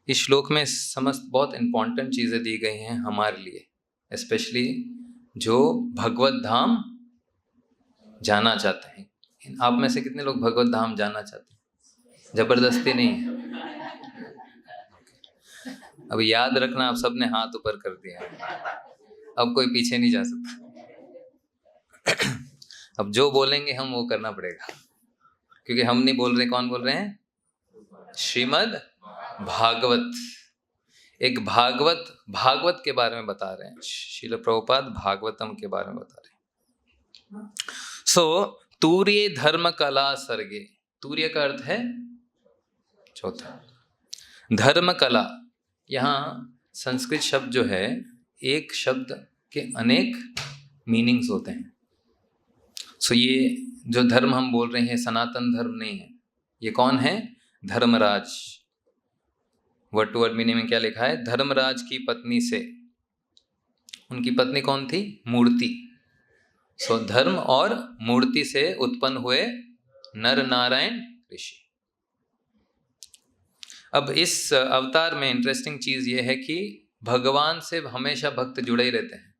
इस श्लोक में समस्त बहुत इंपॉर्टेंट चीजें दी गई हैं हमारे लिए, स्पेशली जो भगवत धाम जाना चाहते हैं। आप में से कितने लोग भगवत धाम जाना चाहते हैं? जबरदस्ती नहीं है। अब याद रखना, आप सबने हाथ ऊपर कर दिया, अब कोई पीछे नहीं जा सकता। अब जो बोलेंगे हम वो करना पड़ेगा, क्योंकि हम नहीं बोल रहे, कौन बोल रहे हैं? श्रीमद् भागवत। एक भागवत के बारे में बता रहे हैं, श्रील प्रभुपाद भागवतम के बारे में बता रहे हैं। तूर्ये धर्म कला सर्गे, तूर्य का अर्थ है चौथा, धर्म कला। यहाँ संस्कृत शब्द जो है, एक शब्द के अनेक मीनिंग्स होते हैं। ये जो धर्म हम बोल रहे हैं सनातन धर्म नहीं है। ये कौन है? Dharmraj. Word to word meaning में क्या लिखा है? धर्मराज की पत्नी से, उनकी पत्नी कौन थी? मूर्ति। धर्म और मूर्ति से उत्पन्न हुए नर नारायण ऋषि। अब इस अवतार में इंटरेस्टिंग चीज ये है कि भगवान से हमेशा भक्त जुड़े ही रहते हैं।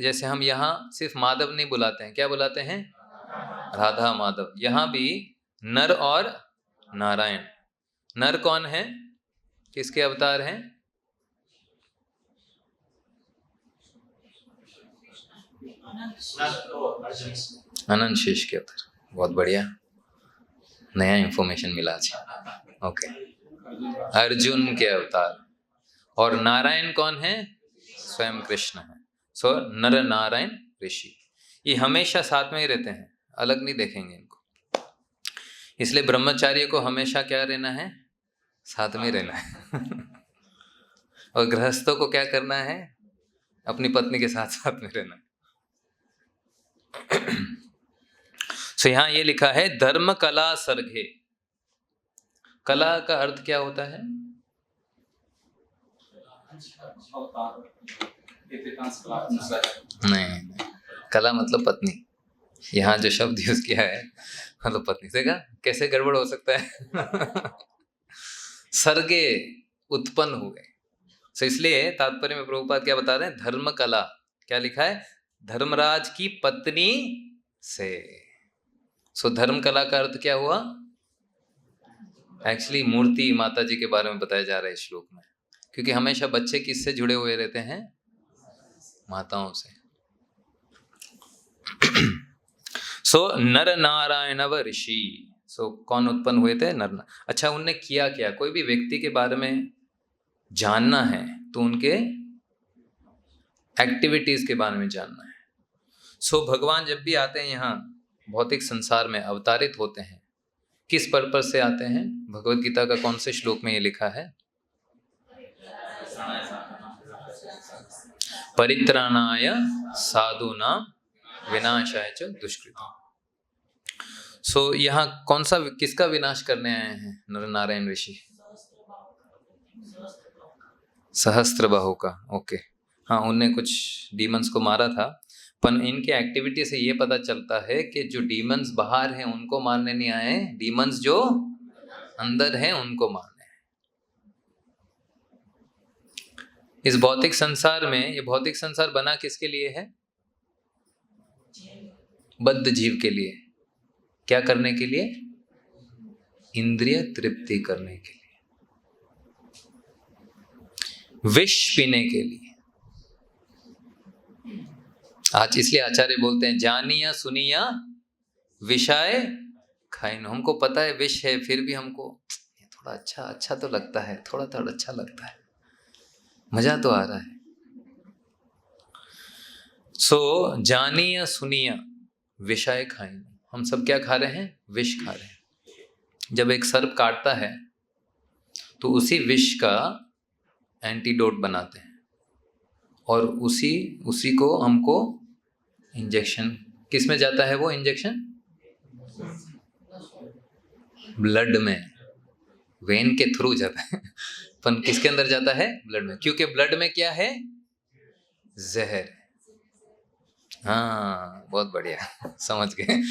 जैसे हम यहाँ सिर्फ माधव नहीं बुलाते हैं, क्या बुलाते हैं? राधा माधव। यहाँ भी नर और नारायण। नर कौन है? किसके अवतार हैं? अनंत शेष के अवतार। बहुत बढ़िया, नया इंफॉर्मेशन मिला आज। ओके, अर्जुन के अवतार। और नारायण कौन है? स्वयं कृष्ण है। नर नारायण ऋषि, ये हमेशा साथ में ही रहते हैं, अलग नहीं देखेंगे इनको। इसलिए ब्रह्मचार्य को हमेशा क्या रहना है? साथ में रहना है। और गृहस्थों को क्या करना है? अपनी पत्नी के साथ साथ में रहना है। यहाँ ये लिखा है धर्म कला सर्गे। कला का अर्थ क्या होता है? नहीं, कला मतलब पत्नी। यहाँ जो शब्द यूज किया है मतलब पत्नी से का, कैसे गड़बड़ हो सकता है? सर्गे, उत्पन्न हुए। इसलिए तात्पर्य में प्रभुपाद क्या बता रहे हैं? धर्म कला। क्या लिखा है? धर्मराज की पत्नी से। धर्म कला का अर्थ क्या हुआ? एक्चुअली मूर्ति माता जी के बारे में बताया जा रहा है इस श्लोक में, क्योंकि हमेशा बच्चे किससे जुड़े हुए रहते हैं? माताओं से। नर नारायण व ऋषि। कौन उत्पन्न हुए थे? नर। अच्छा, उनने किया क्या? कोई भी व्यक्ति के बारे में जानना है तो उनके एक्टिविटीज के बारे में जानना है। भगवान जब भी आते हैं यहाँ भौतिक संसार में अवतारित होते हैं, किस पर्पस से आते हैं? भगवत गीता का कौन से श्लोक में ये लिखा है? परित्राणाय साधूनां विनाशाय च दुष्कृताम्। यहाँ कौन सा, किसका विनाश करने आए हैं नर नारायण ऋषि? सहस्त्रबाहु का। ओके, हाँ, उनने कुछ डीमंस को मारा था। पर इनके एक्टिविटी से ये पता चलता है कि जो डीमंस बाहर हैं उनको मारने नहीं आए, डीमंस जो अंदर हैं उनको मारने हैं। इस भौतिक संसार में, ये भौतिक संसार बना किसके लिए है? बद्ध जीव के लिए। क्या करने के लिए? इंद्रिय तृप्ति करने के लिए, विष पीने के लिए। आज इसलिए आचार्य बोलते हैं जानिया सुनिया विषय खाइन। हमको पता है विष है, फिर भी हमको थोड़ा अच्छा तो लगता है, थोड़ा अच्छा लगता है, मजा तो आ रहा है। जानिया सुनिया विषय खाइन। हम सब क्या खा रहे हैं? विष खा रहे हैं। जब एक सर्प काटता है तो उसी विष का एंटीडोट बनाते हैं और उसी को हमको इंजेक्शन, किस में जाता है वो इंजेक्शन? ब्लड में, वेन के थ्रू जाता है। पर किसके अंदर जाता है? ब्लड में, क्योंकि ब्लड में क्या है? जहर। हाँ, बहुत बढ़िया, समझ गए।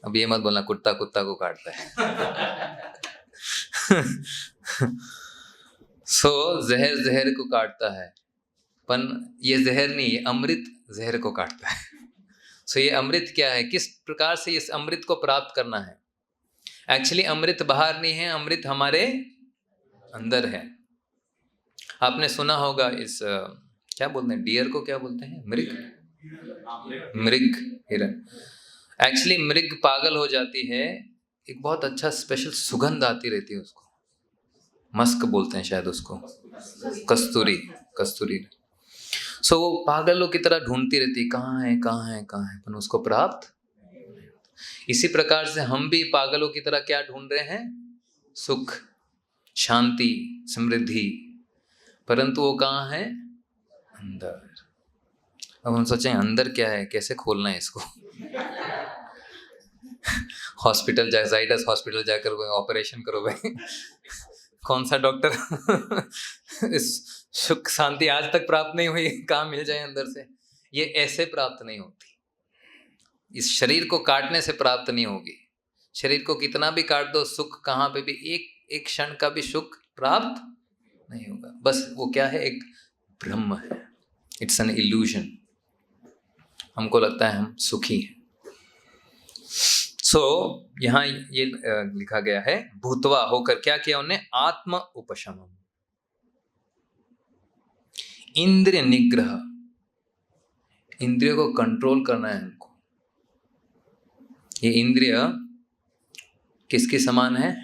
अब ये मत बोलना कुत्ता को काटता है। सो जहर जहर को काटता है, पर ये जहर नहीं, ये अमृत जहर को काटता है। सो ये अमृत क्या है, किस प्रकार से इस अमृत को प्राप्त करना है? एक्चुअली अमृत बाहर नहीं है, अमृत हमारे अंदर है। आपने सुना होगा इस क्या बोलते हैं, डियर को क्या बोलते हैं, मृग, मृग, हिरन। एक्चुअली मृग पागल हो जाती है, एक बहुत अच्छा स्पेशल सुगंध आती रहती है उसको, मस्क बोलते हैं शायद उसको, कस्तूरी, कस्तूरी। सो वो पागलों की तरह ढूंढती रहती है, कहाँ है कहाँ है कहाँ है, पर उसको प्राप्त। इसी प्रकार से हम भी पागलों की तरह क्या ढूंढ रहे हैं, सुख, शांति, समृद्धि, परंतु वो कहाँ है, अंदर। अब हम सोचें अंदर क्या है, कैसे खोलना है इसको। हॉस्पिटल जा, जाइडस हॉस्पिटल जाकर ऑपरेशन करो भाई। कौन सा डॉक्टर इस सुख शांति आज तक प्राप्त नहीं हुई, कहाँ मिल जाए अंदर से? ये ऐसे प्राप्त नहीं होती, इस शरीर को काटने से प्राप्त नहीं होगी। शरीर को कितना भी काट दो, सुख कहाँ पे भी एक क्षण का भी सुख प्राप्त नहीं होगा। बस वो क्या है, एक ब्रह्म है, इट्स एन इल्यूजन। हमको लगता है हम सुखी हैं। सो यहाँ ये लिखा गया है, भूतवा होकर क्या किया उन्हें, आत्म उपशमम, इंद्रिय निग्रह, इंद्रियों को कंट्रोल करना है हमको। ये इंद्रिय किसके समान है?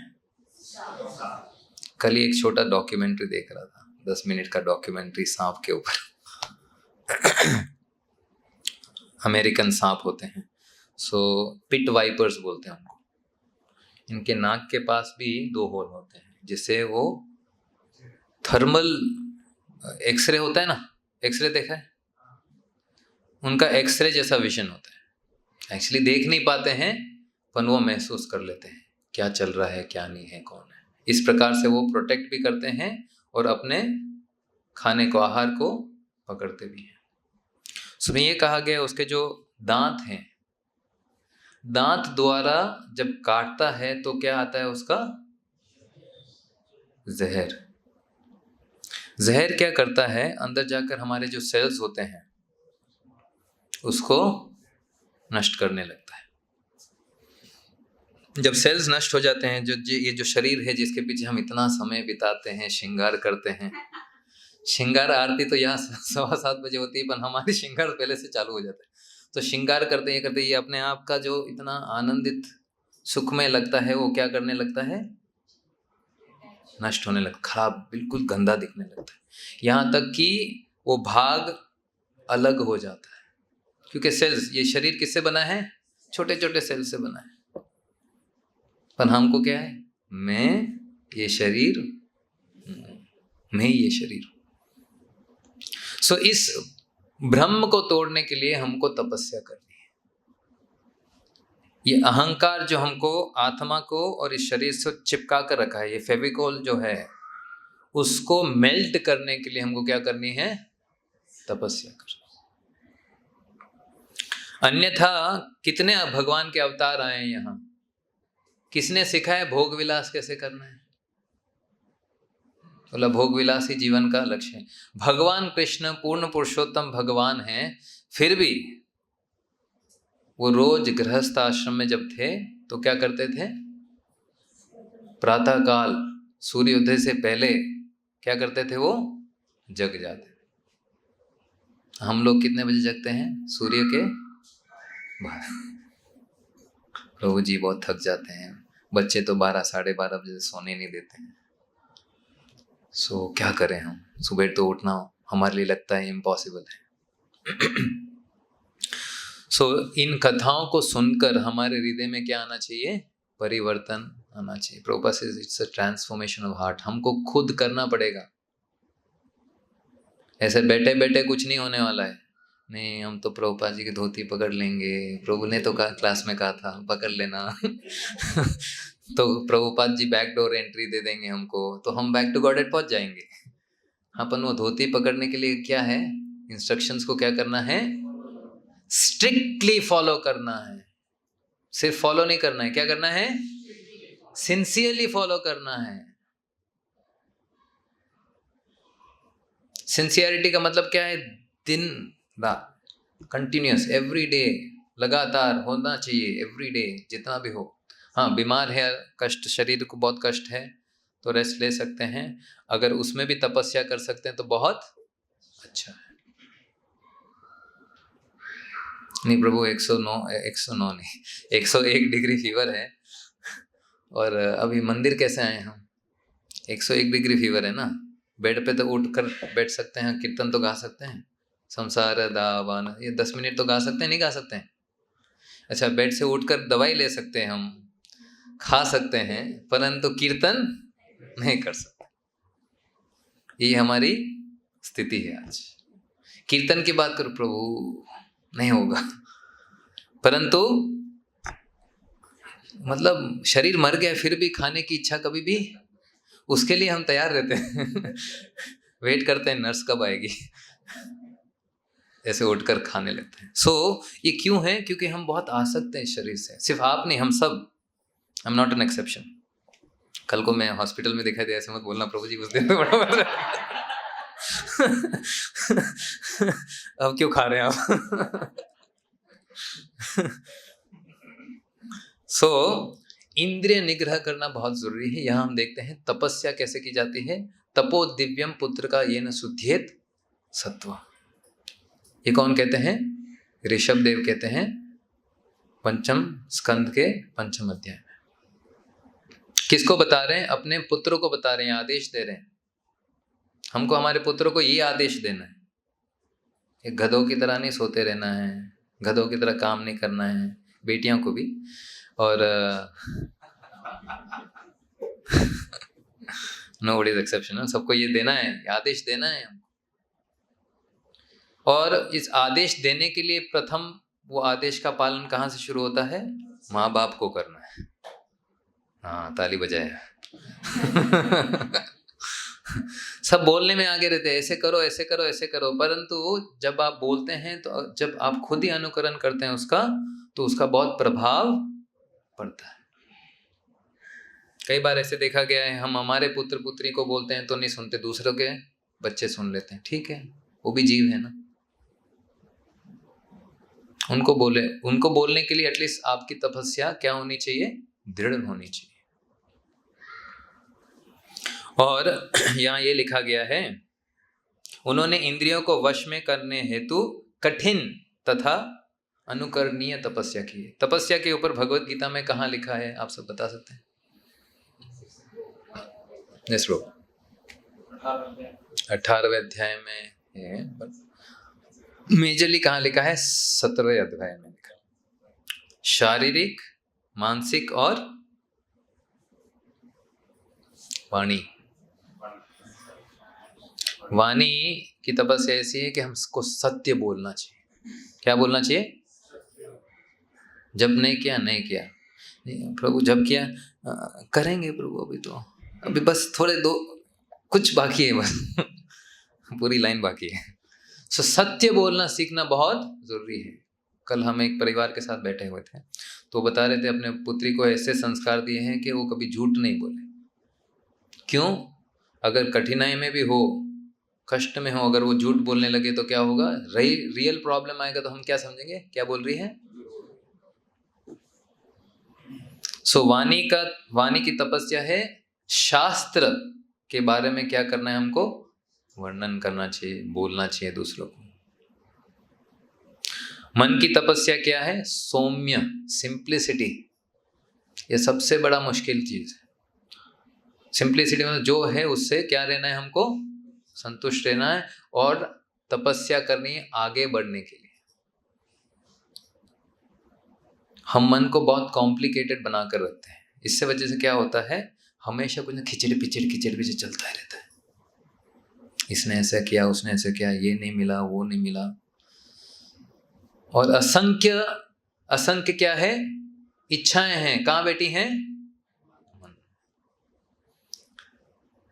कल एक छोटा डॉक्यूमेंट्री देख रहा था, 10 मिनट का डॉक्यूमेंट्री सांप के ऊपर। अमेरिकन सांप होते हैं, सो पिट वाइपर्स बोलते हैं उनको। इनके नाक के पास भी 2 होल होते हैं, जिससे वो थर्मल एक्सरे होता है ना, एक्सरे देखा है, उनका एक्सरे जैसा विजन होता है। एक्चुअली देख नहीं पाते हैं, पर वो महसूस कर लेते हैं क्या चल रहा है, क्या नहीं है, कौन है। इस प्रकार से वो प्रोटेक्ट भी करते हैं और अपने खाने को, आहार को पकड़ते भी हैं। उसमें ये कहा गया उसके जो दांत हैं, दांत द्वारा जब काटता है तो क्या आता है उसका, जहर। जहर क्या करता है, अंदर जाकर हमारे जो सेल्स होते हैं उसको नष्ट करने लगता है। जब सेल्स नष्ट हो जाते हैं, ये जो शरीर है जिसके पीछे हम इतना समय बिताते हैं, श्रृंगार करते हैं, श्रृंगार आरती तो यहाँ 7:15 बजे होती है, पर हमारी श्रृंगार पहले से चालू हो जाता है। तो श्रृंगार करते ये अपने आप का जो इतना आनंदित सुखमय लगता है, वो क्या करने लगता है, नष्ट होने लगता, खराब, बिल्कुल गंदा दिखने लगता है। यहाँ तक कि वो भाग अलग हो जाता है, क्योंकि सेल्स, ये शरीर किससे बना है, छोटे छोटे सेल से बना है। पर हमको क्या है, मैं ये शरीर, मैं ये शरीर। सो इस ब्रह्म को तोड़ने के लिए हमको तपस्या करनी है। ये अहंकार जो हमको आत्मा को और इस शरीर से चिपका कर रखा है, ये फेविकोल जो है, उसको मेल्ट करने के लिए हमको क्या करनी है, तपस्या करनी। अन्यथा कितने भगवान के अवतार आए हैं यहाँ, किसने सिखाया भोग विलास कैसे करना है? बोला भोग विलास ही जीवन का लक्ष्य है। भगवान कृष्ण पूर्ण पुरुषोत्तम भगवान हैं, फिर भी वो रोज गृहस्थ आश्रम में जब थे तो क्या करते थे, प्रातः काल सूर्योदय से पहले क्या करते थे, वो जग जाते। हम लोग कितने बजे जगते हैं, सूर्य के बाद। प्रभु जी बहुत थक जाते हैं, बच्चे तो 12 साढ़े 12 बजे सोने नहीं देते हैं। सो क्या करें हम, सुबह तो उठना हमारे लिए लगता है इम्पॉसिबल है। सो इन कथाओं को सुनकर हमारे हृदय में क्या आना चाहिए, परिवर्तन आना चाहिए। प्रभुपाद से it's a transformation of heart, हमको खुद करना पड़ेगा। ऐसे बैठे बैठे कुछ नहीं होने वाला है। नहीं हम तो प्रभुपाद जी की धोती पकड़ लेंगे, प्रभु ने तो क्लास में कहा था पकड़ लेना। तो Prabhupada ji back door entry दे देंगे हमको, तो हम बैक टू गॉडेड पहुंच जाएंगे। अपन वो धोती पकड़ने के लिए क्या है, इंस्ट्रक्शंस को क्या करना है, स्ट्रिक्टली फॉलो करना है। सिर्फ फॉलो नहीं करना है, क्या करना है, सिंसियरली फॉलो करना है। सिंसियरिटी का मतलब क्या है? दिन रात, कंटिन्यूस, एवरी डे, लगातार होना चाहिए, एवरी डे, जितना भी हो। हाँ, बीमार है, कष्ट, शरीर को बहुत कष्ट है तो रेस्ट ले सकते हैं, अगर उसमें भी तपस्या कर सकते हैं तो बहुत अच्छा है। नहीं प्रभु, 109 नहीं, 101 डिग्री फीवर है, और अभी मंदिर कैसे आए हम? 101 डिग्री फीवर है ना, बेड पे तो उठ कर बैठ सकते हैं, कीर्तन तो गा सकते हैं, संसार दावान ये 10 मिनट तो गा सकते हैं, नहीं गा सकते हैं? अच्छा, बेड से उठकर दवाई ले सकते हैं, हम खा सकते हैं, परंतु कीर्तन नहीं कर सकते। ये हमारी स्थिति है आज। कीर्तन की बात करो प्रभु, नहीं होगा। परंतु मतलब शरीर मर गया फिर भी खाने की इच्छा कभी भी, उसके लिए हम तैयार रहते हैं। वेट करते हैं नर्स कब आएगी, ऐसे उठकर खाने लगते हैं। ये क्यों है? क्योंकि हम बहुत आसक्त हैं इस शरीर से। सिर्फ आप नहीं, हम सब। I am not an exception. कल को मैं हॉस्पिटल में दिखाई दिया, ऐसे मत बोलना प्रभु जी, उस दिन तो बड़ा मजा। अब क्यों खा रहे हैं आप? इंद्रिय निग्रह करना बहुत जरूरी है। यहाँ हम देखते हैं तपस्या कैसे की जाती है। तपो दिव्यम पुत्र का ये न शुद्धियत सत्व। ये कौन कहते हैं? ऋषभ देव कहते हैं, पंचम स्कंद के पंचम अध्याय में। किसको बता रहे हैं? अपने पुत्र को बता रहे हैं, आदेश दे रहे हैं। हमको हमारे पुत्र को ये आदेश देना है, एक गधों की तरह नहीं सोते रहना है, गधों की तरह काम नहीं करना है, बेटियों को भी। और नो बडी इज एक्सेप्शन, सबको ये देना है, आदेश देना है। और इस आदेश देने के लिए प्रथम वो आदेश का पालन कहाँ से शुरू होता है? माँ बाप को करना है। हाँ, ताली बजाए। सब बोलने में आगे रहते हैं, ऐसे करो ऐसे करो ऐसे करो, परंतु जब आप बोलते हैं तो जब आप खुद ही अनुकरण करते हैं उसका, तो उसका बहुत प्रभाव पड़ता है। कई बार ऐसे देखा गया है, हम हमारे पुत्र पुत्री को बोलते हैं तो नहीं सुनते, दूसरों के बच्चे सुन लेते हैं। ठीक है, वो भी जीव है ना, उनको बोलने के लिए एटलीस्ट आपकी तपस्या क्या होनी चाहिए? दृढ़ होनी चाहिए। और यहाँ ये लिखा गया है, उन्होंने इंद्रियों को वश में करने हेतु कठिन तथा अनुकरणीय तपस्या की है। तपस्या के ऊपर भगवत गीता में कहाँ लिखा है, आप सब बता सकते हैं? यस ब्रो, 18वें अध्याय में है, मेजरली कहाँ लिखा है? 17वें अध्याय में लिखा। शारीरिक, मानसिक और वाणी। वाणी की तपस्या ऐसी है कि हमको सत्य बोलना चाहिए। क्या बोलना चाहिए? जब नहीं किया नहीं किया, प्रभु जब किया करेंगे प्रभु, अभी तो अभी बस थोड़े दो कुछ बाकी है, बस पूरी लाइन बाकी है। सत्य बोलना सीखना बहुत जरूरी है। कल हम एक परिवार के साथ बैठे हुए थे, तो बता रहे थे अपने पुत्री को ऐसे संस्कार दिए हैं कि वो कभी झूठ नहीं बोले। क्यों? अगर कठिनाई में भी हो, कष्ट में हो, अगर वो झूठ बोलने लगे तो क्या होगा? रियल प्रॉब्लम आएगा तो हम क्या समझेंगे, क्या बोल रही है? वाणी की तपस्या है। शास्त्र के बारे में क्या करना है हमको? वर्णन करना चाहिए, बोलना चाहिए दूसरों को। मन की तपस्या क्या है? सौम्य, सिंप्लिसिटी। ये सबसे बड़ा मुश्किल चीज है। सिंप्लिसिटी में जो है उससे क्या रहना है? हमको संतुष्ट रहना है और तपस्या करनी है आगे बढ़ने के लिए। हम मन को बहुत कॉम्प्लिकेटेड बनाकर रखते हैं। इससे वजह से क्या होता है? हमेशा कुछ खिचड़ी पिचड़ी चलता रहता है। इसने ऐसा किया, उसने ऐसा किया, ये नहीं मिला, वो नहीं मिला। और असंख्य क्या है? इच्छाएं हैं। कहाँ बैठी हैं?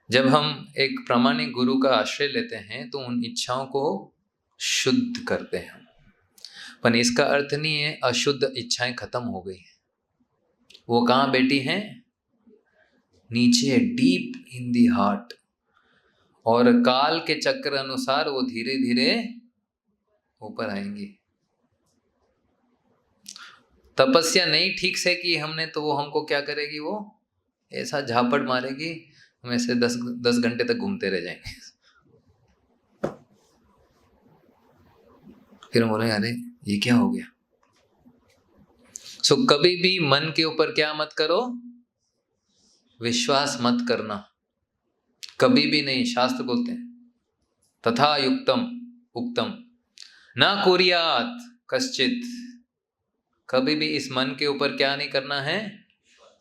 जब हम एक प्रामाणिक गुरु का आश्रय लेते हैं तो उन इच्छाओं को शुद्ध करते हैं, पर इसका अर्थ नहीं है अशुद्ध इच्छाएं खत्म हो गई हैं। वो कहाँ बैठी हैं? नीचे, डीप इन दी हार्ट। और काल के चक्र अनुसार वो धीरे धीरे ऊपर आएंगी। तपस्या नहीं ठीक से की हमने तो वो हमको क्या करेगी, वो ऐसा झापड़ मारेगी, हम ऐसे 10 घंटे तक घूमते रह जाएंगे। फिर बोले अरे ये क्या हो गया। सो कभी भी मन के ऊपर क्या मत करो, विश्वास मत करना, कभी भी नहीं। शास्त्र बोलते हैं तथा युक्तम उक्तम ना कुर्यात कश्चित, कभी भी इस मन के ऊपर क्या नहीं करना है,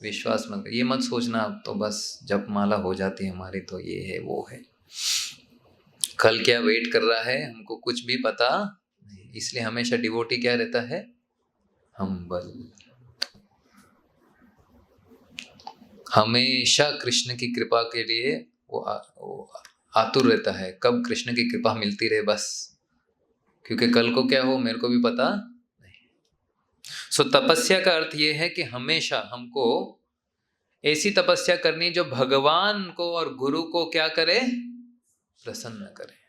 विश्वास मत। ये मत सोचना अब तो बस जप माला हो जाती है हमारी तो ये है वो है, कल क्या वेट कर रहा है हमको कुछ भी पता नहीं। इसलिए हमेशा डिवोटी क्या रहता है, हम्बल, हमेशा कृष्ण की कृपा के लिए वो आतुर रहता है, कब कृष्ण की कृपा मिलती रहे बस, क्योंकि कल को क्या हो मेरे को भी पता नहीं। सो तपस्या का अर्थ ये है कि हमेशा हमको ऐसी तपस्या करनी जो भगवान को और गुरु को क्या करे, प्रसन्न करे।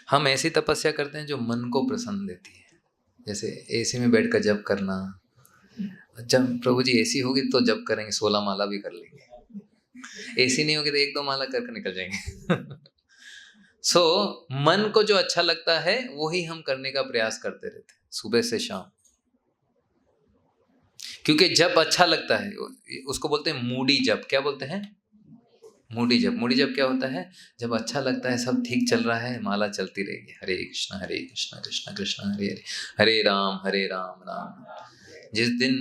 हम ऐसी तपस्या करते हैं जो मन को प्रसन्न देती है, जैसे एसी में बैठ कर जप करना। जब प्रभु जी एसी होगी तो जप करेंगे, 16 माला भी कर लेंगे। एसी नहीं होगी तो 1-2 माला करके निकल जाएंगे। सो मन को जो अच्छा लगता है वही हम करने का प्रयास करते रहते हैं सुबह से शाम, क्योंकि जब अच्छा लगता है उसको बोलते हैं मूडी जप। क्या बोलते हैं, मूडी जप। मूडी जप क्या होता है, जब अच्छा लगता है सब ठीक चल रहा है माला चलती रहेगी, हरे कृष्ण कृष्ण कृष्ण हरे हरे, हरे राम राम राम। जिस दिन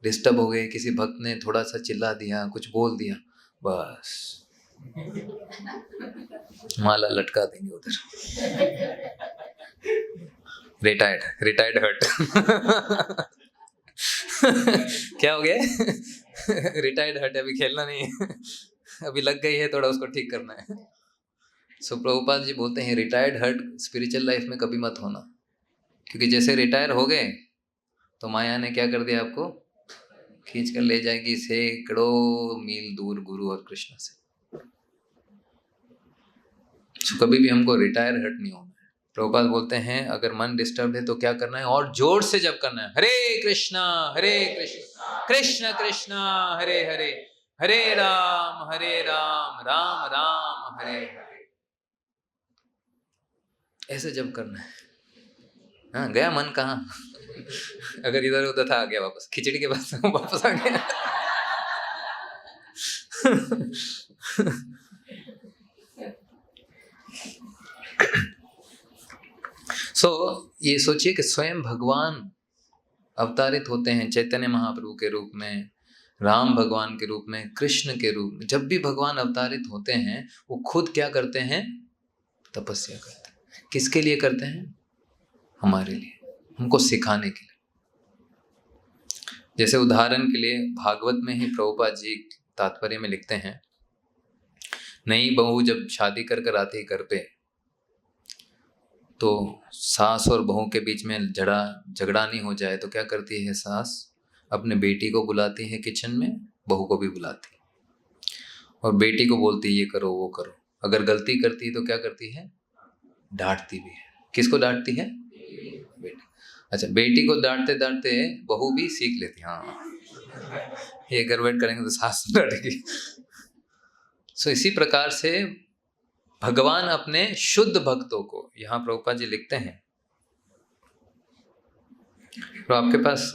डिस्टर्ब हो गए, किसी भक्त ने थोड़ा सा चिल्ला दिया, कुछ बोल दिया, बस माला लटका देंगे उधर। Retired hurt. क्या हो गया, रिटायर्ड हर्ट, अभी खेलना नहीं है, अभी लग गई है, थोड़ा उसको ठीक करना है। सो प्रभुपाद जी बोलते हैं रिटायर्ड हर्ट स्पिरिचुअल लाइफ में कभी मत होना, क्योंकि जैसे रिटायर हो गए तो माया ने क्या कर दिया, आपको खींच कर ले जाएगी सैकड़ों मील दूर गुरु और कृष्ण से। तो कभी भी हमको रिटायर हर्ट नहीं होना है। प्रभुपाद बोलते हैं अगर मन डिस्टर्ब है तो क्या करना है, और जोर से जप करना है, हरे कृष्णा कृष्ण कृष्ण हरे हरे, हरे राम राम राम हरे हरे। ऐसे जप करना है। हाँ, गया मन कहाँ, अगर इधर उधर था आ गया वापस, खिचड़ी के पास वापस आ गया। ये सोचिए कि स्वयं भगवान अवतारित होते हैं चैतन्य महाप्रभु के रूप में, राम भगवान के रूप में, कृष्ण के रूप में। जब भी भगवान अवतारित होते हैं वो खुद क्या करते हैं, तपस्या करते हैं। किसके लिए करते हैं, हमारे लिए, हमको सिखाने के लिए। जैसे उदाहरण के लिए भागवत में ही प्रभुपाद जी तात्पर्य में लिखते हैं, नई बहू जब शादी कर कर आती है घर पे, तो सास और बहू के बीच में झगड़ा नहीं हो जाए तो क्या करती है, सास अपने बेटी को बुलाती है किचन में, बहू को भी बुलाती है और बेटी को बोलती है ये करो वो करो। अगर गलती करती है तो क्या करती है, डांटती भी है। किसको डांटती है, बेटी। अच्छा, बेटी को डांटते डांटते बहू भी सीख लेती है, हाँ ये गड़बड़ करेंगे तो सास डांटेगी। सो इसी प्रकार से भगवान अपने शुद्ध भक्तों को, यहाँ प्रभुपाद जी लिखते हैं, तो आपके पास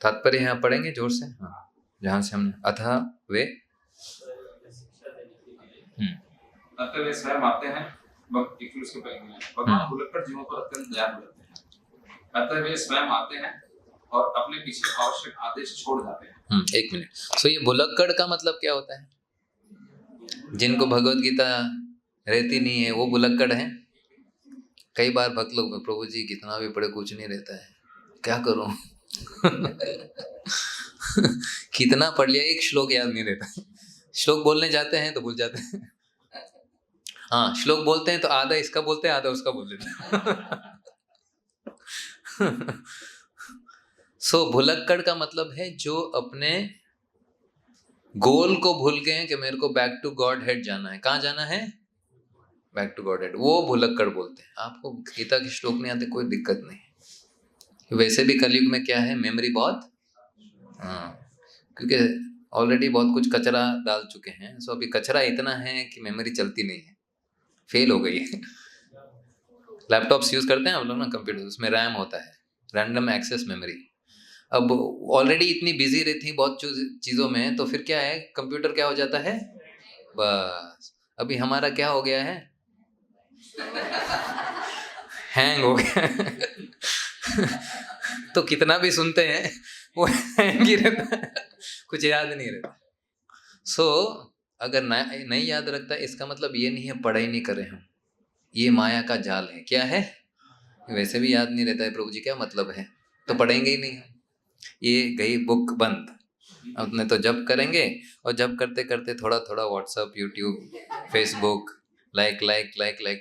तात्पर्य यहाँ पढ़ेंगे जोर से, हाँ जहाँ से हमने अथा वे स्वयं आते हैं, भगवान भुलक्कड़ जीवों पर अत्यंत दयालु रहते हैं। अतः वे स्वयं आते हैं और अपने पीछे आवश्यक आदेश छोड़ जाते हैं। एक मिनट। सो ये भुलक्कड़ का मतलब क्या होता है, जिनको भगवत गीता रहती नहीं है वो भुलक्कड़ है। कई बार भक्त लोग, प्रभु जी कितना भी पढ़े कुछ नहीं रहता है, क्या करूं। कितना पढ़ लिया, एक श्लोक याद नहीं रहता। श्लोक बोलने जाते हैं तो भूल जाते हैं। हाँ, श्लोक बोलते हैं तो आधा इसका बोलते हैं आधा उसका बोल देते हैं। सो भुलक्कड़ का मतलब है जो अपने गोल को भूल गए हैं कि मेरे को बैक टू गॉड हेड जाना है। कहाँ जाना है, बैक टू गॉडेड, वो भुलक्कड़ बोलते हैं। आपको गीता के श्लोक नहीं आते, कोई दिक्कत नहीं। वैसे भी कलयुग में क्या है, मेमोरी बहुत, हाँ, क्योंकि ऑलरेडी बहुत कुछ कचरा डाल चुके हैं। सो अभी कचरा इतना है कि मेमोरी चलती नहीं है, फेल हो गई है। लैपटॉप्स यूज़ करते हैं हम लोग ना, कंप्यूटर, उसमें रैम होता है, रैंडम एक्सेस मेमोरी। अब ऑलरेडी इतनी बिजी रहती है बहुत चीज़ों में, तो फिर क्या है, कंप्यूटर क्या हो जाता है, बस अभी हमारा क्या हो गया है, हैंग हो गया। तो कितना भी सुनते हैं वो हैंग ही रहता है, कुछ याद नहीं रहता। सो अगर नहीं याद रखता, इसका मतलब ये नहीं है पढ़ाई नहीं करें हम, ये माया का जाल है। क्या है, वैसे भी याद नहीं रहता है प्रभु जी क्या मतलब है, तो पढ़ेंगे ही नहीं हम, ये गई बुक बंद। अपने तो जब करेंगे, और जब करते करते थोड़ा थोड़ा व्हाट्सअप, यूट्यूब, फेसबुक, लाइक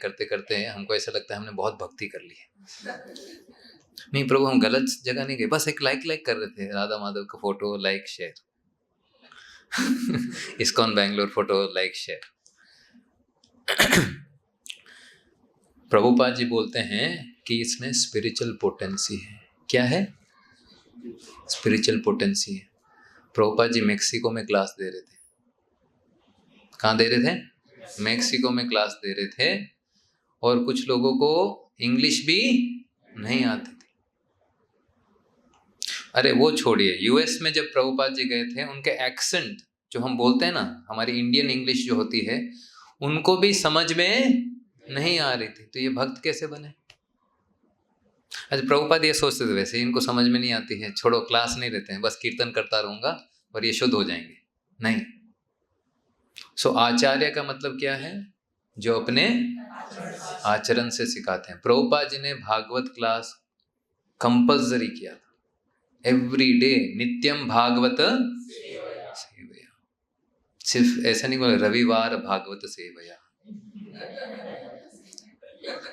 करते करते हमको ऐसा लगता है हमने बहुत भक्ति कर ली है। नहीं प्रभु, हम गलत जगह नहीं गए, बस एक लाइक कर रहे थे राधा माधव का photo, like share. ISKCON Bangalore photo, like share. Prabhupada ji बोलते हैं कि इसमें स्पिरिचुअल पोटेंसी है। क्या है, स्पिरिचुअल पोटेंसी है। प्रभुपाद जी मेक्सिको में क्लास दे रहे थे। कहाँ दे रहे थे, मेक्सिको में क्लास दे रहे थे, और कुछ लोगों को इंग्लिश भी नहीं आती थी। अरे वो छोड़िए, यूएस में जब प्रभुपाद जी गए थे, उनके एक्सेंट जो हम बोलते हैं ना, हमारी इंडियन इंग्लिश जो होती है, उनको भी समझ में नहीं आ रही थी। तो ये भक्त कैसे बने? अच्छा, प्रभुपाद ये सोचते थे वैसे इनको समझ में नहीं आती है, छोड़ो, क्लास नहीं देते हैं, बस कीर्तन करता रहूंगा और ये शुद्ध हो जाएंगे। नहीं। सो आचार्य का मतलब क्या है, जो अपने आचरण से सिखाते हैं। प्रभुपाद जी ने भागवत क्लास कंपल्सरी किया था, एवरी डे नित्यम भागवत सेवया। सिर्फ ऐसा नहीं बोला रविवार भागवत सेवया,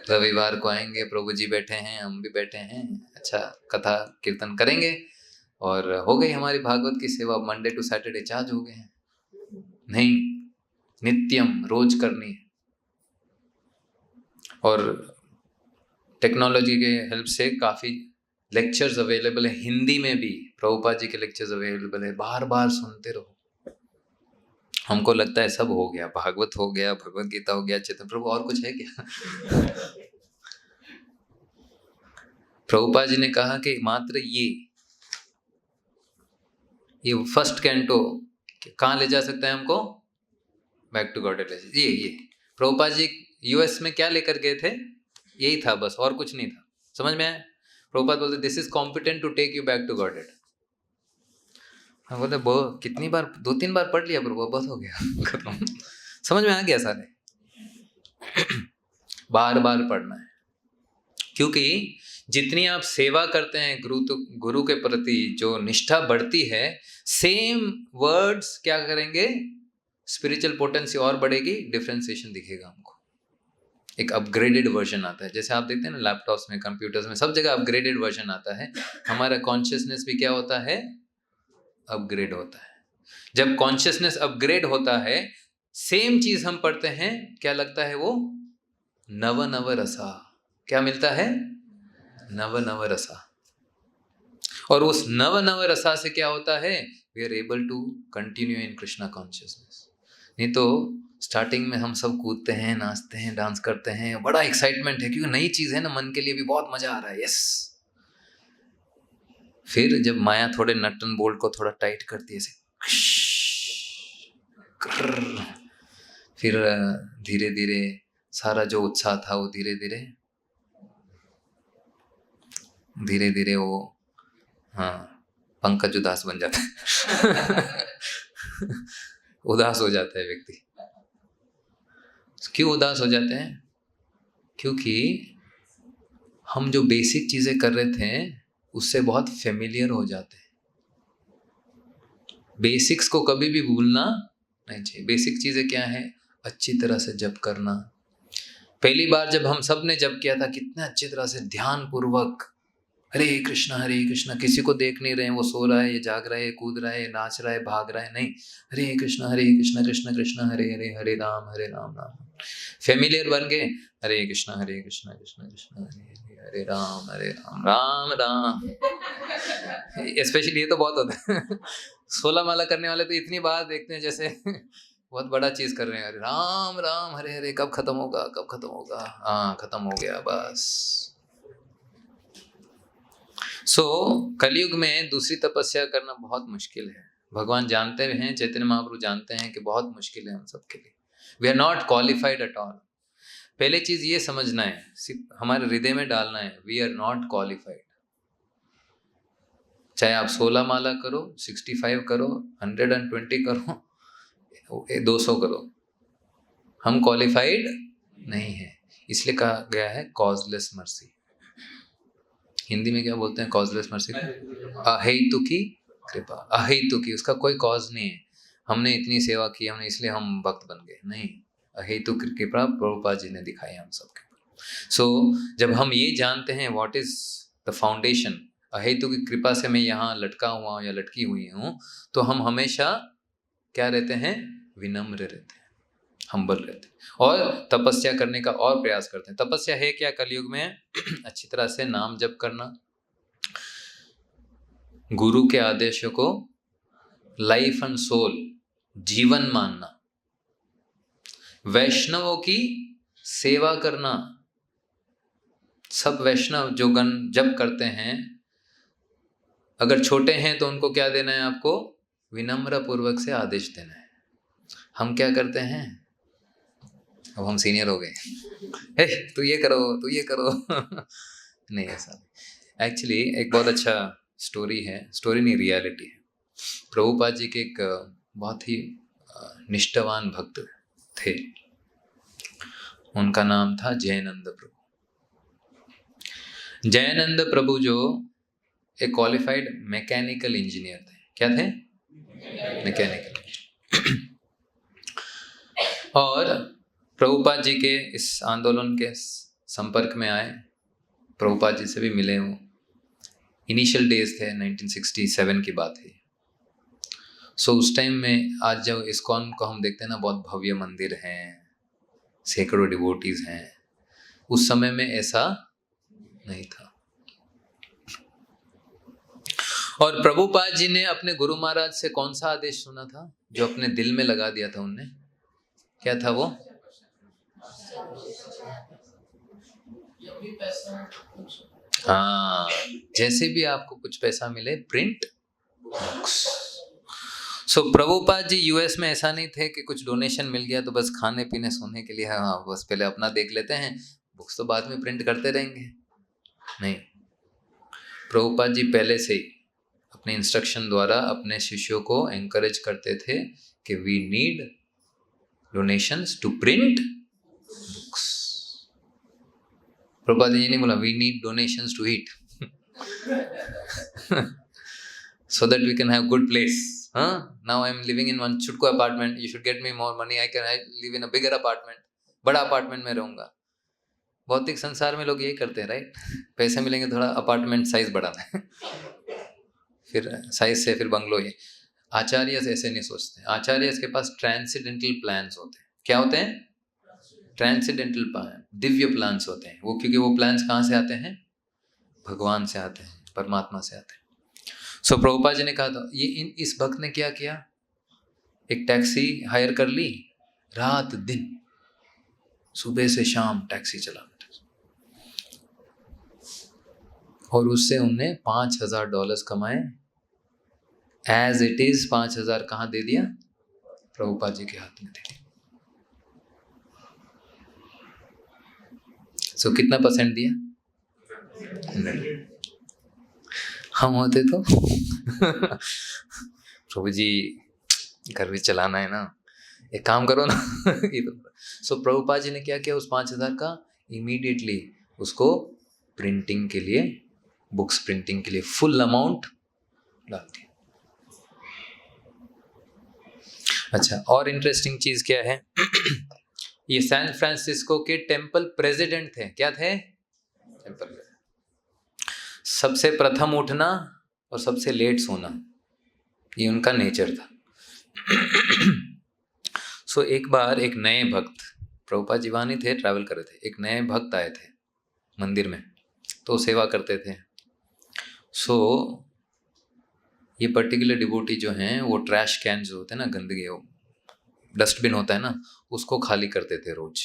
रविवार को आएंगे, प्रभु जी बैठे हैं, हम भी बैठे हैं, अच्छा कथा कीर्तन करेंगे और हो गई हमारी भागवत की सेवा। मंडे टू सैटरडे चार्ज हो गए हैं। नहीं, नित्यम, रोज करनी है। और टेक्नोलॉजी के हेल्प से काफ़ी लेक्चर्स अवेलेबल है, हिंदी में भी प्रभुपाद जी के लेक्चर्स अवेलेबल है, बार बार सुनते रहो। हमको लगता है सब हो गया, भागवत हो गया, भगवत गीता हो गया, चेतन प्रभु, और कुछ है क्या? प्रभुपाद जी ने कहा कि मात्र ये फर्स्ट कैंटो कहाँ ले जा सकता है हमको, बैक टू गॉड। ये प्रभुपाद जी यूएस में क्या लेकर गए थे, यही था बस, और कुछ नहीं था। समझ में आया? प्रभुपाद बोलते this is competent to take you back to godhead. हम बोलते कितनी बार, 2-3 बार पढ़ लिया प्रभु, बस हो गया, खत्म। समझ में आ गया सारे। बार बार पढ़ना है, क्योंकि जितनी आप सेवा करते हैं गुरु के प्रति जो निष्ठा बढ़ती है, सेम वर्ड्स क्या करेंगे, स्पिरिचुअल पोटेंसी और बढ़ेगी, डिफरेंशिएशन दिखेगा हमको। एक अपग्रेडेड वर्जन आता है, जैसे आप देखते हैं ना लैपटॉप्स में, कंप्यूटर्स में, सब जगह अपग्रेडेड वर्जन आता है। हमारा कॉन्शियसनेस भी क्या होता है, अपग्रेड होता है। जब कॉन्शियसनेस अपग्रेड होता है, सेम चीज हम पढ़ते हैं, क्या लगता है वो, नव नव रसा। क्या मिलता है, नव नव रसा। और उस नव नव रसा से क्या होता है, we are able to continue in Krishna consciousness. नहीं तो स्टार्टिंग में हम सब कूदते हैं, नाचते हैं, डांस करते हैं, बड़ा एक्साइटमेंट है क्योंकि नई चीज है ना, मन के लिए भी बहुत मजा आ रहा है, यस। फिर जब माया थोड़े नटन बोल्ट को थोड़ा टाइट करती है, फिर धीरे धीरे सारा जो उत्साह था वो धीरे धीरे वो, हाँ, पंकज उदास बन जाता है। उदास हो जाता है व्यक्ति। क्यों उदास हो जाते हैं? क्योंकि हम जो बेसिक चीजें कर रहे थे उससे बहुत फेमिलियर हो जाते हैं। बेसिक्स को कभी भी भूलना नहीं चाहिए। बेसिक चीजें क्या है, अच्छी तरह से जप करना। पहली बार जब हम सब ने जप किया था, कितने अच्छी तरह से ध्यान पूर्वक हरे कृष्णा, किसी को देख नहीं रहे हैं, वो सो रहा है, ये जाग रहा है, ये कूद रहा है, ये नाच रहा है, भाग रहा है, नहीं, हरे कृष्णा कृष्ण कृष्ण हरे हरे, हरे राम राम। फेमिलियर बन गए, हरे कृष्णा कृष्ण कृष्ण हरे हरे, हरे राम राम राम। स्पेशली ये तो बहुत होता है 16 माला करने वाले तो इतनी बार देखते हैं जैसे बहुत बड़ा चीज कर रहे हैं, हरे राम हरे हरे, कब खत्म होगा, हाँ खत्म हो गया बस। कलयुग में दूसरी तपस्या करना बहुत मुश्किल है। भगवान जानते हैं, चैतन्य महाप्रभु जानते हैं कि बहुत मुश्किल है हम सबके लिए। We are not qualified at all. पहले चीज ये समझना है, सिर्फ हमारे हृदय में डालना है, वी आर नॉट क्वालिफाइड। चाहे आप 16 माला करो, 65 करो, 120 करो, 200 करो, हम क्वालिफाइड नहीं है। इसलिए कहा गया है कॉजलेस मर्सी। हिंदी में क्या बोलते हैं कॉजलेस मर्सी को? अहेतुकी कृपा। अहेतुकी, उसका कोई कॉज नहीं है, हमने इतनी सेवा की, हमने इसलिए हम भक्त बन गए, नहीं। अहेतुक कृपा प्रभुपाद जी ने दिखाई हम सबके। जब हम ये जानते हैं व्हाट इज द फाउंडेशन, अहेतुक कृपा से मैं यहाँ लटका हुआ हूँ या लटकी हुई हूँ, तो हम हमेशा क्या रहते हैं? विनम्र रहते हैं, हम्बल रहते हैं, और तपस्या करने का और प्रयास करते हैं। तपस्या है क्या कलयुग में? अच्छी तरह से नाम जप करना, गुरु के आदेशों को लाइफ एंड सोल जीवन मानना, वैष्णवों की सेवा करना। सब वैष्णव जो गण जप करते हैं, अगर छोटे हैं तो उनको क्या देना है आपको? विनम्र पूर्वक से आदेश देना है। हम क्या करते हैं? अब हम सीनियर हो गए, हे तू ये करो नहीं, ऐसा नहीं। एक्चुअली एक बहुत अच्छा स्टोरी है, स्टोरी नहीं रियलिटी है। प्रभुपाद जी के एक बहुत ही निष्ठावान भक्त थे, उनका नाम था जयानंद प्रभु। जयानंद प्रभु जो एक क्वालिफाइड मैकेनिकल इंजीनियर थे। क्या थे? मैकेनिकल। और प्रभुपाद जी के इस आंदोलन के संपर्क में आए, प्रभुपाद जी से भी मिले। वो इनिशियल डेज थे, 1967 की बात है। उस टाइम में, आज जब इस्कॉन को हम देखते हैं ना, बहुत भव्य मंदिर हैं, सैकड़ों डिवोटीज हैं, उस समय में ऐसा नहीं था। और प्रभुपाद जी ने अपने गुरु महाराज से कौन सा आदेश सुना था, जो अपने दिल में लगा दिया था उनने? क्या था वो? हाँ, जैसे भी आपको कुछ पैसा मिले, प्रिंट बुक्स। प्रभुपाद जी यूएस में ऐसा नहीं थे कि कुछ डोनेशन मिल गया तो बस खाने पीने सोने के लिए, हाँ बस पहले अपना देख लेते हैं, बुक्स तो बाद में प्रिंट करते रहेंगे। नहीं, प्रभुपाद जी पहले से ही अपने इंस्ट्रक्शन द्वारा अपने शिष्यों को एनकरेज करते थे कि we need donations to print books. Prabhupada ji ने बोला we need donations to eat so that we can have good place. Now I am living in one Chutko apartment, you should get me more money, I live in a bigger apartment, बड़ा apartment में रहूंगा। भौतिक संसार में लोग यही करते हैं, राइट? पैसे मिलेंगे, थोड़ा अपार्टमेंट साइज बढ़ाना है फिर साइज से फिर बंगलो। ये आचार्य ऐसे नहीं सोचते। आचार्य के पास ट्रांसेंडेंटल प्लान्स होते हैं। क्या होते हैं? ट्रांसेंडेंटल प्लान, दिव्य प्लान्स होते हैं वो, क्योंकि वो प्लान्स कहाँ से आते हैं? भगवान से आते हैं, परमात्मा से आते हैं। प्रभुपाद जी ने कहा था, ये इस भक्त ने क्या किया? एक टैक्सी हायर कर ली, रात दिन सुबह से शाम टैक्सी चला, और उससे उनने $5,000 कमाए। एज इट इज 5,000 कहाँ दे दिया? प्रभुपाद जी के हाथ में दे दिया। कितना % दिया? 100। हम होते तो प्रभु जी घर भी चलाना है ना, एक काम करो ना प्रभुपाद जी ने क्या किया? उस 5,000 का इमीडिएटली उसको प्रिंटिंग के लिए, बुक्स प्रिंटिंग के लिए फुल अमाउंट डाल दिया। अच्छा, और इंटरेस्टिंग चीज क्या है ये सैन फ्रांसिस्को के टेम्पल प्रेसिडेंट थे। क्या थे? टेम्पल सबसे प्रथम उठना और सबसे लेट सोना, ये उनका नेचर था। सो एक बार एक नए भक्त, प्रभुपाद जी वहाँ नहीं थे, ट्रैवल कर रहे थे, एक नए भक्त आए थे मंदिर में, तो सेवा करते थे। सो ये पर्टिकुलर डिवोटी जो हैं वो ट्रैश कैन जो होते हैं ना, गंदगी, वो डस्टबिन होता है ना, उसको खाली करते थे रोज।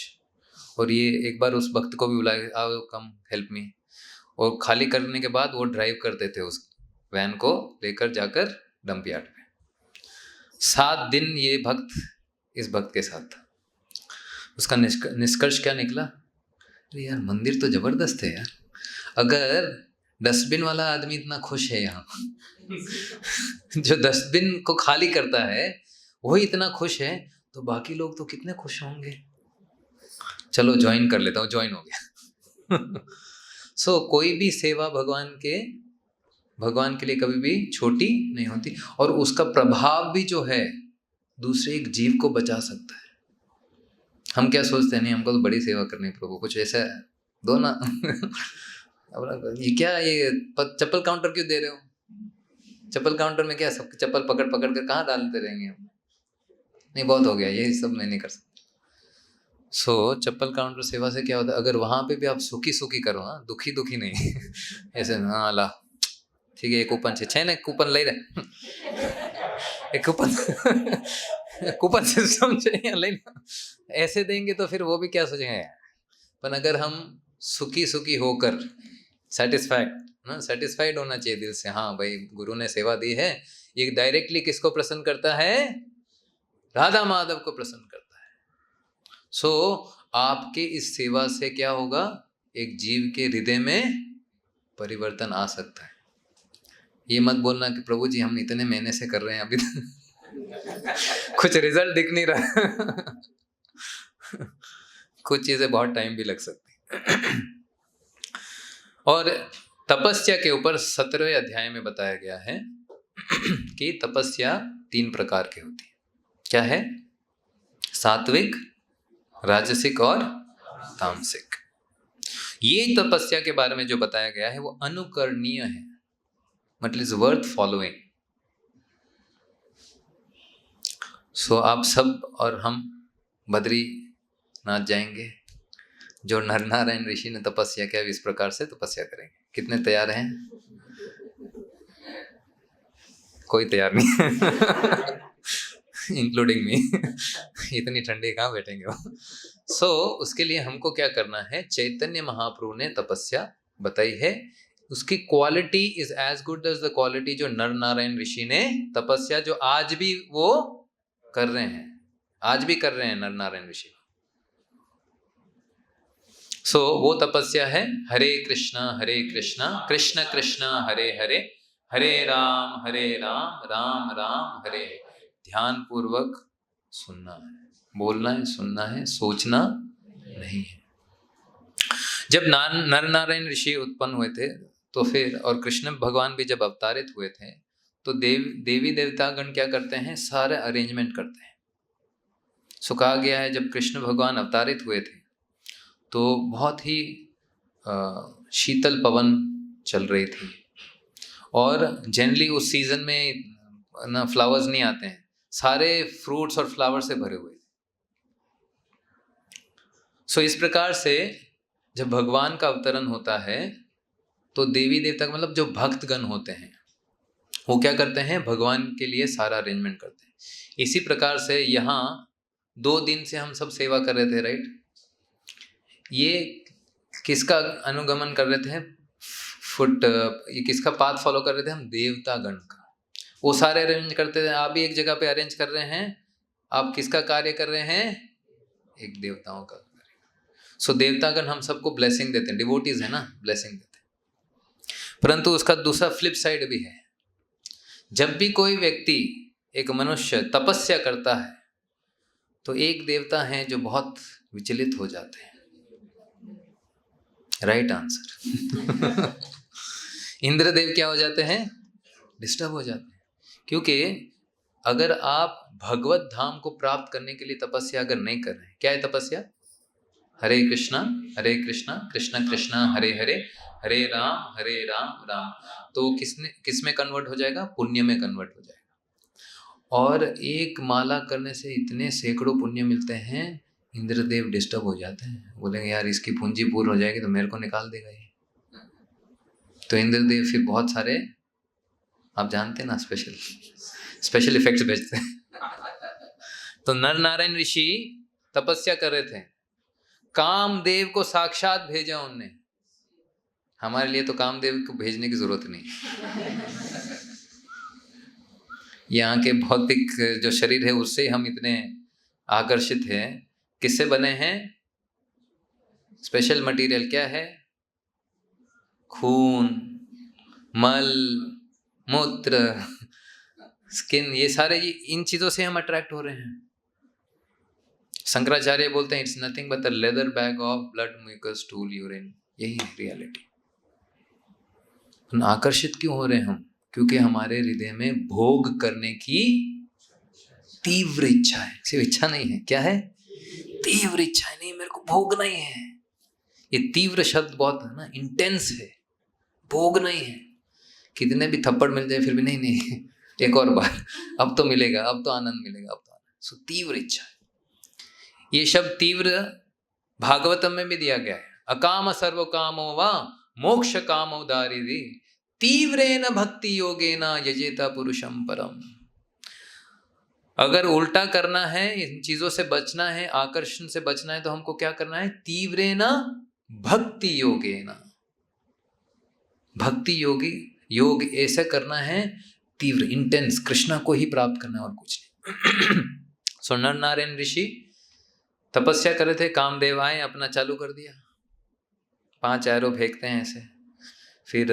और ये एक बार उस भक्त को भी बुलाए, आओ कम हेल्प मी, और खाली करने के बाद वो ड्राइव करते थे उस वैन को लेकर जाकर डंप यार्ड पे। 7 दिन ये भक्त इस भक्त के साथ था। उसका निष्कर्ष क्या निकला? अरे यार मंदिर तो जबरदस्त है यार, अगर डस्टबिन वाला आदमी इतना खुश है यहाँ जो डस्टबिन को खाली करता है वही इतना खुश है, तो बाकी लोग तो कितने खुश होंगे, चलो ज्वाइन कर लेता हूँ, ज्वाइन हो गया। सो कोई भी सेवा भगवान के लिए कभी भी छोटी नहीं होती, और उसका प्रभाव भी जो है दूसरे एक जीव को बचा सकता है। हम क्या सोचते हैं, नहीं हमको तो बड़ी सेवा करनी है प्रभु, कुछ ऐसा दो ना। ये क्या, ये चप्पल काउंटर क्यों दे रहे हो? चप्पल काउंटर में क्या सब चप्पल पकड़ पकड़ कर कहाँ डालते रहेंगे हम? नहीं बहुत हो गया, ये सब मैं नहीं कर सकता। सो चप्पल काउंटर सेवा से क्या होता है, अगर वहां पे भी आप सुखी सुखी करो, हाँ दुखी दुखी नहीं ऐसे हाँ ला ठीक है, एक कूपन छे ने कूपन ले रहे एक कूपन सिस्टम चाहिए लेना, ऐसे देंगे तो फिर वो भी क्या सोचेंगे। पर अगर हम सुखी सुखी होकर सेटिस्फाइड होना चाहिए दिल से, हाँ भाई गुरु ने सेवा दी है, ये डायरेक्टली किसको प्रसन्न करता है? राधा माधव को प्रसन्न करता है। सो आपके इस सेवा से क्या होगा, एक जीव के हृदय में परिवर्तन आ सकता है। ये मत बोलना कि प्रभु जी हम इतने महीने से कर रहे हैं अभी कुछ रिजल्ट दिख नहीं रहा कुछ चीजें बहुत टाइम भी लग सकती। और तपस्या के ऊपर 17वें अध्याय में बताया गया है कि तपस्या 3 प्रकार की होती है। क्या है? सात्विक, राजसिक और तामसिक। ये तपस्या के बारे में जो बताया गया है वो अनुकरणीय है, मतलब इज वर्थ फॉलोइंग। सो आप सब और हम बद्रीनाथ जाएंगे, जो नर नारायण ऋषि ने तपस्या किया इस प्रकार से तपस्या करेंगे। कितने तैयार हैं? कोई तैयार नहीं इंक्लूडिंग मी इतनी ठंडी कहाँ बैठेंगे वो। सो उसके लिए हमको क्या करना है, चैतन्य महाप्रभु ने तपस्या बताई है, उसकी quality is as good as the quality जो नर नारायण ऋषि ने तपस्या, जो आज भी वो कर रहे हैं, आज भी कर रहे हैं नर नारायण ऋषि। सो वो तपस्या है हरे कृष्णा कृष्ण कृष्ण हरे हरे, हरे राम राम राम हरे। ध्यान पूर्वक सुनना है, बोलना है, सुनना है, सोचना नहीं है। जब नर नारायण ऋषि उत्पन्न हुए थे तो फिर, और कृष्ण भगवान भी जब अवतारित हुए थे, तो देवी देवतागण क्या करते हैं, सारे अरेंजमेंट करते हैं। सो कहा गया है जब कृष्ण भगवान अवतारित हुए थे तो बहुत ही शीतल पवन चल रही थी, और जनरली उस सीजन में ना फ्लावर्स नहीं आते हैं, सारे फ्रूट्स और फ्लावर से भरे हुए थे। सो इस प्रकार से जब भगवान का अवतरण होता है तो देवी देवता मतलब जो भक्तगण होते हैं वो क्या करते हैं, भगवान के लिए सारा अरेंजमेंट करते हैं। इसी प्रकार से यहाँ 2 दिन से हम सब सेवा कर रहे थे, राइट? ये किसका अनुगमन कर रहे थे, ये किसका पाथ फॉलो कर रहे थे हम, देवतागण का। वो सारे अरेंज करते थे, आप भी एक जगह पे अरेंज कर रहे हैं, आप किसका कार्य कर रहे हैं, एक देवताओं का कार्य। सो देवतागण हम सबको ब्लेसिंग देते हैं, डिवोटीज है ना, ब्लेसिंग देते हैं। परंतु उसका दूसरा फ्लिप साइड भी है। जब भी कोई व्यक्ति, एक मनुष्य तपस्या करता है तो एक देवता हैं जो बहुत विचलित हो जाते हैं। राइट आंसर इंद्रदेव क्या हो जाते हैं, डिस्टर्ब हो जाते हैं। क्योंकि अगर आप भगवत धाम को प्राप्त करने के लिए तपस्या अगर नहीं कर रहे हैं, क्या है तपस्या? कृष्णा कृष्ण कृष्ण हरे हरे, हरे राम राम। तो किस में कन्वर्ट हो जाएगा? पुण्य में कन्वर्ट हो जाएगा। और एक माला करने से इतने सैकड़ों पुण्य मिलते हैं, इंद्रदेव डिस्टर्ब हो जाते हैं, बोलेंगे यार इसकी पूंजी पूर्ण हो जाएगी तो मेरे को निकाल देगा ये। तो इंद्रदेव फिर बहुत सारे, आप जानते हैं ना, स्पेशल इफेक्ट्स भेजते हैं। तो नर नारायण ऋषि तपस्या कर रहे थे, कामदेव को साक्षात भेजा उनने। हमारे लिए तो कामदेव को भेजने की जरूरत नहीं। यहाँ के भौतिक जो शरीर है उससे हम इतने आकर्षित हैं। किससे बने हैं? स्पेशल मटेरियल क्या है? खून, मल, मूत्र, स्किन, ये सारे इन चीजों से हम अट्रैक्ट हो रहे हैं। शंकराचार्य बोलते हैं it's nothing but the leather bag of blood mucus stool urine. यही है रियलिटी। आकर्षित क्यों हो रहे हैं हम? क्योंकि हमारे हृदय में भोग करने की तीव्र इच्छा है। सिर्फ इच्छा नहीं है, क्या है? तीव्र इच्छा है। नहीं, मेरे को भोगना ही है। ये तीव्र शब्द बहुत है ना, इंटेंस है। भोगना ही है। कितने भी थप्पड़ मिल जाए फिर भी नहीं, एक और बार, अब तो मिलेगा, अब तो आनंद मिलेगा, अब तो आनंद। सो तीव्र इच्छा है। ये शब्द तीव्र भागवतम में भी दिया गया है। अकाम सर्व कामो वा मोक्ष कामो दारिदी तीव्रेन भक्ति योगेन यजेता पुरुषम परम। अगर उल्टा करना है, इन चीजों से बचना है, आकर्षण से बचना है, तो हमको क्या करना है? तीव्रेन भक्ति योगेन। भक्ति योग ऐसे करना है, तीव्र, इंटेंस, कृष्णा को ही प्राप्त करना है और कुछ नहीं। सो नर नारायण ऋषि तपस्या कर रहे थे, कामदेव आए, अपना चालू कर दिया। 5 एरो फेंकते हैं ऐसे, फिर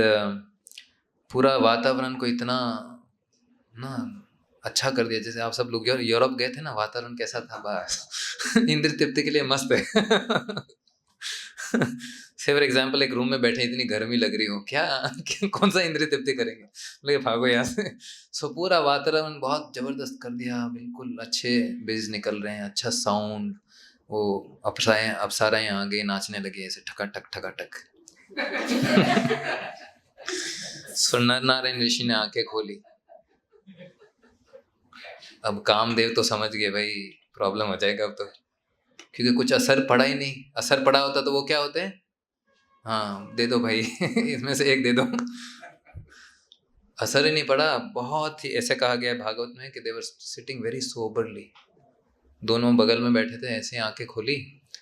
पूरा वातावरण को इतना ना अच्छा कर दिया। जैसे आप सब लोग यूरोप गए थे ना, वातावरण कैसा था, बस इंद्र तृप्ति के लिए मस्त है। से फॉर एग्जाम्पल एक रूम में बैठे, इतनी गर्मी लग रही हो, क्या कौन सा इंद्र तृप्ति करेंगे, लेकिन भागो यहाँ से। सो पूरा वातावरण बहुत जबरदस्त कर दिया, बिल्कुल अच्छे बेज निकल रहे हैं, अच्छा साउंड, वो अप्सराएं आ गई, नाचने लगी ऐसे ठकाठक ठकाठक। नर नारायण ऋषि ने आंखें खोली। अब कामदेव तो समझ गए भाई प्रॉब्लम हो जाएगा अब तो, क्योंकि कुछ असर पड़ा ही नहीं। असर पड़ा होता तो वो क्या होते हैं, हाँ दे दो भाई इसमें से एक दे दो। असर ही नहीं पड़ा। बहुत ही ऐसे कहा गया है भागवत में कि दे वर सिटिंग वेरी सोबरली। दोनों बगल में बैठे थे, ऐसे आंखें खोली।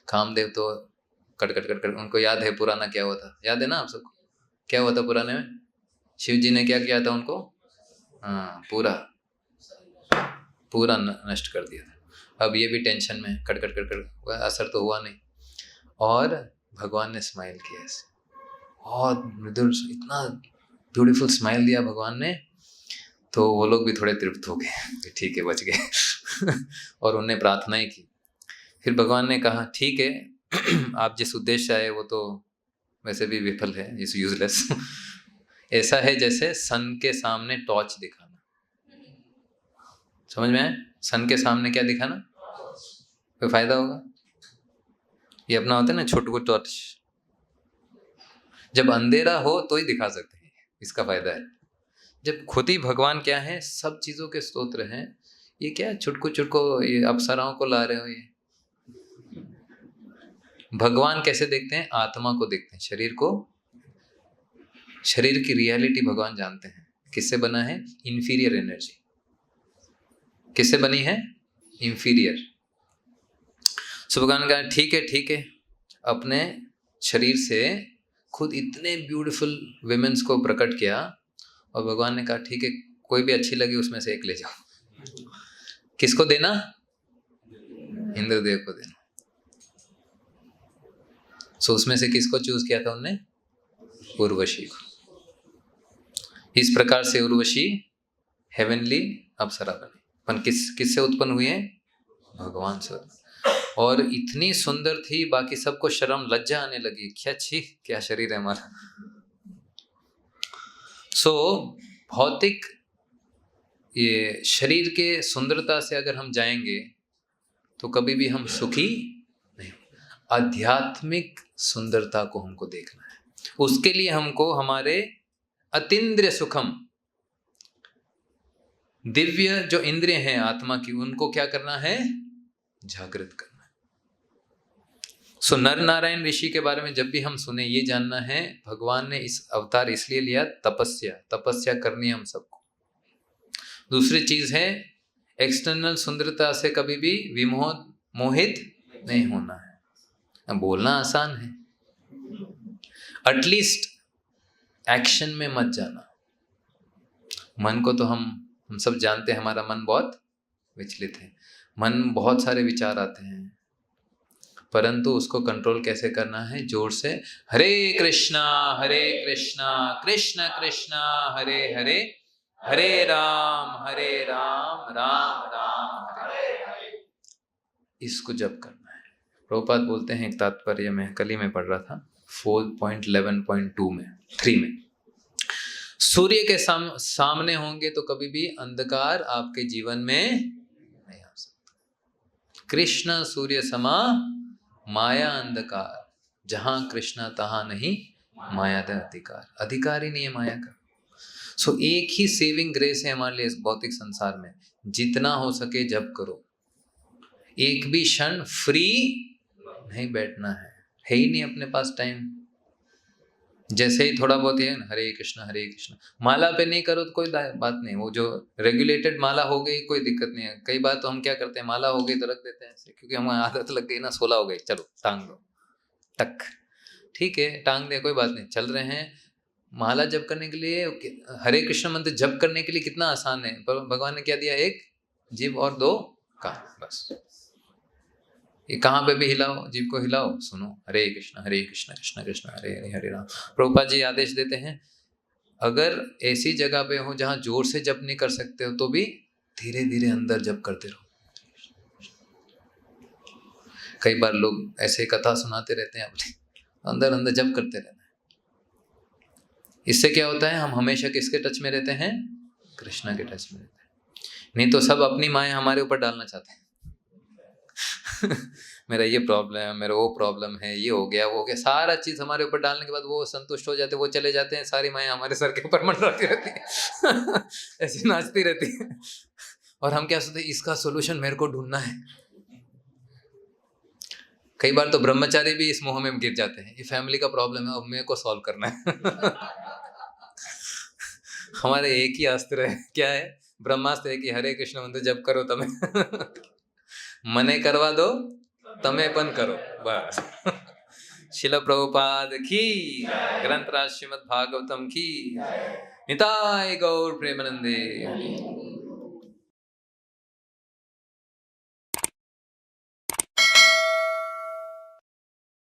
कामदेव तो कट कट कट कट, उनको याद है पुराना क्या हुआ था, याद है ना आप सबको? क्या हुआ था पुराने में? शिव जी ने क्या किया था उनको? हाँ, पूरा नष्ट कर दिया था। अब ये भी टेंशन में कट कट कट कट, असर तो हुआ नहीं। और भगवान ने स्माइल किया ऐसे, बहुत मृदुल, इतना ब्यूटीफुल स्माइल दिया भगवान ने। तो वो लोग भी थोड़े तृप्त हो गए, ठीक है बच गए। और उनने प्रार्थना ही की। फिर भगवान ने कहा ठीक है, आप जिस उद्देश्य आए वो तो वैसे भी विफल है, इस यूजलेस। ऐसा है जैसे सन के सामने टॉर्च दिखाना। समझ में आए? सन के सामने क्या दिखाना, कोई फायदा होगा? ये अपना होता है ना छोटू को टॉर्च, जब अंधेरा हो तो ही दिखा सकते हैं, इसका फायदा है। जब खुद ही भगवान क्या है, सब चीजों के स्तोत्र हैं, ये क्या छुटको छुटको ये अप्सराओं को ला रहे हो? ये भगवान कैसे देखते हैं? आत्मा को देखते हैं, शरीर को, शरीर की रियलिटी भगवान जानते हैं। किससे बना है? Inferior energy. किससे बनी है? इंफीरियर। सो भगवान कहा ठीक है, अपने शरीर से खुद इतने ब्यूटीफुल विमेन्स को प्रकट किया। और भगवान ने कहा ठीक है, कोई भी अच्छी लगी उसमें से एक ले जाओ। किसको देना? इंद्रदेव को देना। सो उसमें से किसको चूज किया था उनने? उर्वशी को। इस प्रकार से उर्वशी हेवनली अप्सरा बनी। पर किससे उत्पन्न हुई है? भगवान से। और इतनी सुंदर थी, बाकी सबको शर्म लज्जा आने लगी, क्या छी, क्या शरीर है हमारा। सो भौतिक ये शरीर के सुंदरता से अगर हम जाएंगे तो कभी भी हम सुखी नहीं। आध्यात्मिक सुंदरता को हमको देखना है। उसके लिए हमको हमारे अतीन्द्रिय सुखम, दिव्य जो इंद्रिय हैं आत्मा की, उनको क्या करना है? जागृत करना है। सो नर नारायण ऋषि के बारे में जब भी हम सुने, ये जानना है भगवान ने इस अवतार इसलिए लिया, तपस्या करनी है हम सबको। दूसरी चीज है एक्सटर्नल सुंदरता से कभी भी मोहित नहीं होना है। अब बोलना आसान है, एटलीस्ट एक्शन में मत जाना। मन को तो हम सब जानते हैं, हमारा मन बहुत विचलित है, मन बहुत सारे विचार आते हैं, परंतु उसको कंट्रोल कैसे करना है? जोर से हरे कृष्णा कृष्ण कृष्णा हरे हरे, हरे राम राम राम हरे। इसको जप करना है। प्रभुपाद बोलते हैं, एक तात्पर्य में कल ही में पढ़ रहा था 4.11.2 में 3 में, सूर्य के सामने होंगे तो कभी भी अंधकार आपके जीवन में नहीं आ सकता। कृष्ण सूर्य समा माया अंधकार, जहां कृष्णा तहां नहीं माया का अधिकार ही नहीं है माया का। सो एक ही सेविंग ग्रेस है हमारे लिए इस भौतिक संसार में, जितना हो सके जप करो। एक भी क्षण फ्री नहीं बैठना है ही नहीं अपने पास टाइम। जैसे ही थोड़ा बहुत है हरे कृष्ण, माला पे नहीं करो तो कोई बात नहीं, वो जो रेगुलेटेड माला हो गई कोई दिक्कत नहीं है। कई बार तो हम क्या करते हैं, माला हो गई तो रख देते हैं ऐसे, क्योंकि हमें आदत लग गई ना, 16 हो गई, चलो टांग दो, टक, ठीक है टांग दे, कोई बात नहीं, चल रहे हैं। माला जप करने के लिए, हरे कृष्ण मंत्र जप करने के लिए कितना आसान है, पर भगवान ने क्या दिया? एक जीभ और 2 कान, बस। ये कहाँ पे भी हिलाओ, जीभ को हिलाओ, सुनो हरे कृष्ण कृष्ण कृष्ण हरे हरे, हरे राम। प्रभुपाद जी आदेश देते हैं, अगर ऐसी जगह पे हो जहाँ जोर से जप नहीं कर सकते हो, तो भी धीरे धीरे अंदर जप करते रहो। कई बार लोग ऐसे कथा सुनाते रहते हैं, अपने अंदर अंदर जप करते रहना है। इससे क्या होता है? हम हमेशा किसके टच में रहते हैं? कृष्ण के टच में रहते हैं। नहीं तो सब अपनी माया हमारे ऊपर डालना चाहते हैं। मेरा ये प्रॉब्लम है, मेरा वो प्रॉब्लम है, ये हो गया वो हो गया, सारा चीज हमारे ऊपर डालने के बाद वो संतुष्ट हो जाते, वो चले जाते हैं, सारी माया हमारे सर के ऊपर मंडराती रहती है। ऐसी नाचती रहती है, और हम क्या सोचते हैं, इसका सोल्यूशन मेरे को ढूंढना है। कई बार तो ब्रह्मचारी भी इस मोह में गिर जाते हैं, ये फैमिली का प्रॉब्लम है, अब मेरे को सॉल्व करना है। हमारे एक ही अस्त्र है, क्या है? ब्रह्मास्त्र है कि हरे कृष्ण मंत्र जप करो, तमें मने करवा दो, तमें पण करो, बस। शिल प्रभुपाद की, ग्रंथराज श्रीमद् भागवतम की, निताय गौर प्रेमानंदे।